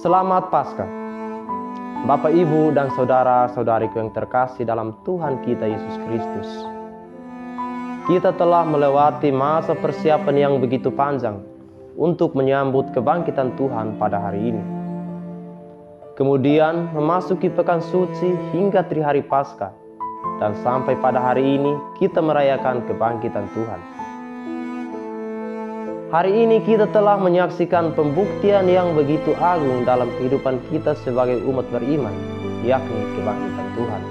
Selamat Paskah, Bapak, Ibu, dan saudara-saudariku yang terkasih dalam Tuhan kita Yesus Kristus. Kita telah melewati masa persiapan yang begitu panjang untuk menyambut kebangkitan Tuhan pada hari ini. Kemudian memasuki pekan suci hingga Trihari Paskah, dan sampai pada hari ini kita merayakan kebangkitan Tuhan. Hari ini kita telah menyaksikan pembuktian yang begitu agung dalam kehidupan kita sebagai umat beriman, yakni kebangkitan Tuhan.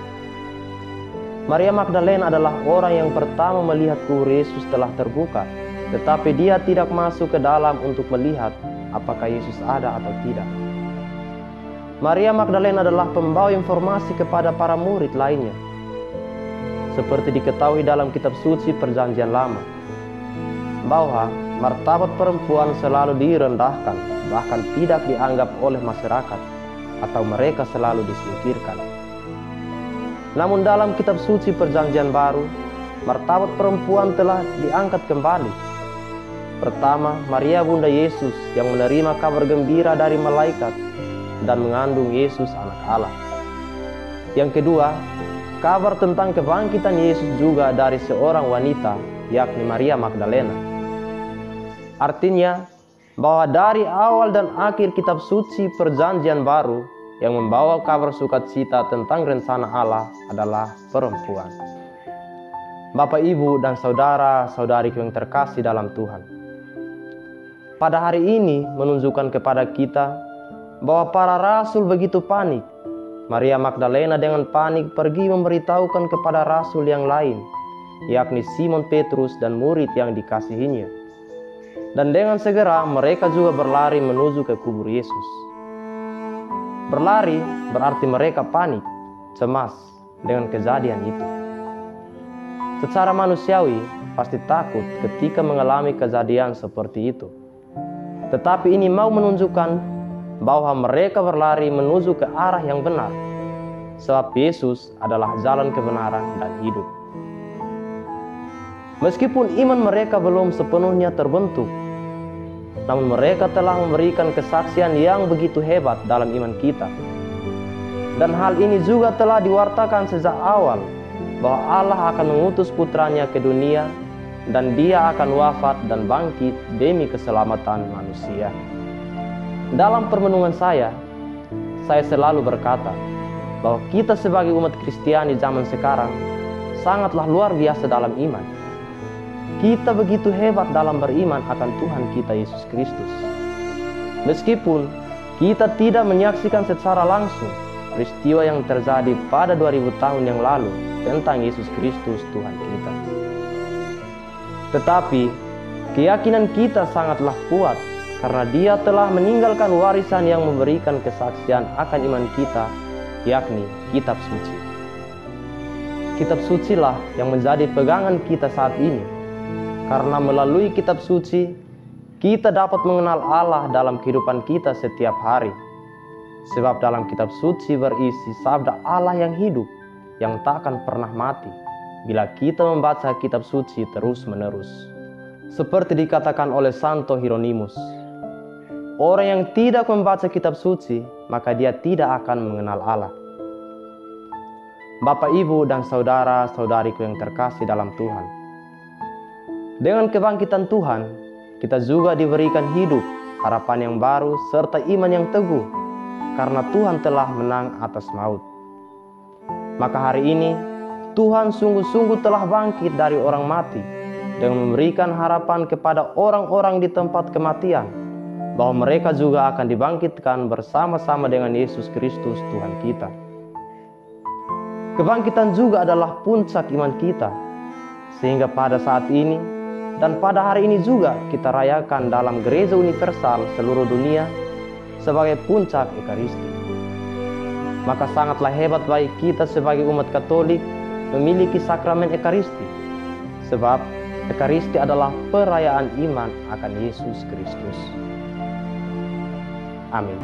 Maria Magdalena adalah orang yang pertama melihat kubur Yesus telah terbuka, tetapi dia tidak masuk ke dalam untuk melihat apakah Yesus ada atau tidak. Maria Magdalena adalah pembawa informasi kepada para murid lainnya, seperti diketahui dalam kitab suci Perjanjian Lama, bahwa martabat perempuan selalu direndahkan, bahkan tidak dianggap oleh masyarakat, atau mereka selalu disingkirkan. Namun dalam kitab suci Perjanjian Baru, martabat perempuan telah diangkat kembali. Pertama, Maria Bunda Yesus yang menerima kabar gembira dari malaikat dan mengandung Yesus anak Allah. Yang kedua, kabar tentang kebangkitan Yesus juga dari seorang wanita, yakni Maria Magdalena. Artinya, bahwa dari awal dan akhir kitab suci Perjanjian Baru yang membawa kabar sukacita tentang rencana Allah adalah perempuan. Bapak, Ibu, dan saudara-saudariku yang terkasih dalam Tuhan. Pada hari ini menunjukkan kepada kita bahwa para rasul begitu panik. Maria Magdalena dengan panik pergi memberitahukan kepada rasul yang lain, yakni Simon Petrus dan murid yang dikasihinya. Dan dengan segera mereka juga berlari menuju ke kubur Yesus. Berlari berarti mereka panik, cemas dengan kejadian itu. Secara manusiawi pasti takut ketika mengalami kejadian seperti itu. Tetapi ini mau menunjukkan bahwa mereka berlari menuju ke arah yang benar, sebab Yesus adalah jalan kebenaran dan hidup. Meskipun iman mereka belum sepenuhnya terbentuk, namun mereka telah memberikan kesaksian yang begitu hebat dalam iman kita. Dan hal ini juga telah diwartakan sejak awal, bahwa Allah akan mengutus putranya ke dunia, dan dia akan wafat dan bangkit demi keselamatan manusia. Dalam permenungan saya selalu berkata, bahwa kita sebagai umat Kristiani zaman sekarang sangatlah luar biasa dalam iman. Kita begitu hebat dalam beriman akan Tuhan kita Yesus Kristus. Meskipun kita tidak menyaksikan secara langsung peristiwa yang terjadi pada 2000 tahun yang lalu tentang Yesus Kristus Tuhan kita. Tetapi keyakinan kita sangatlah kuat karena Dia telah meninggalkan warisan yang memberikan kesaksian akan iman kita, yakni kitab suci. Kitab sucilah yang menjadi pegangan kita saat ini. Karena melalui kitab suci, kita dapat mengenal Allah dalam kehidupan kita setiap hari. Sebab dalam kitab suci berisi sabda Allah yang hidup, yang tak akan pernah mati, bila kita membaca kitab suci terus-menerus. Seperti dikatakan oleh Santo Hieronymus, orang yang tidak membaca kitab suci, maka dia tidak akan mengenal Allah. Bapak, Ibu, dan saudara-saudariku yang terkasih dalam Tuhan. Dengan kebangkitan Tuhan, kita juga diberikan hidup, harapan yang baru, serta iman yang teguh, karena Tuhan telah menang atas maut. Maka hari ini, Tuhan sungguh-sungguh telah bangkit dari orang mati, dengan memberikan harapan kepada orang-orang di tempat kematian, bahwa mereka juga akan dibangkitkan bersama-sama dengan Yesus Kristus Tuhan kita. Kebangkitan juga adalah puncak iman kita, sehingga pada saat ini, dan pada hari ini juga kita rayakan dalam gereja universal seluruh dunia sebagai puncak Ekaristi. Maka sangatlah hebat bagi kita sebagai umat Katolik memiliki sakramen Ekaristi, sebab Ekaristi adalah perayaan iman akan Yesus Kristus. Amin.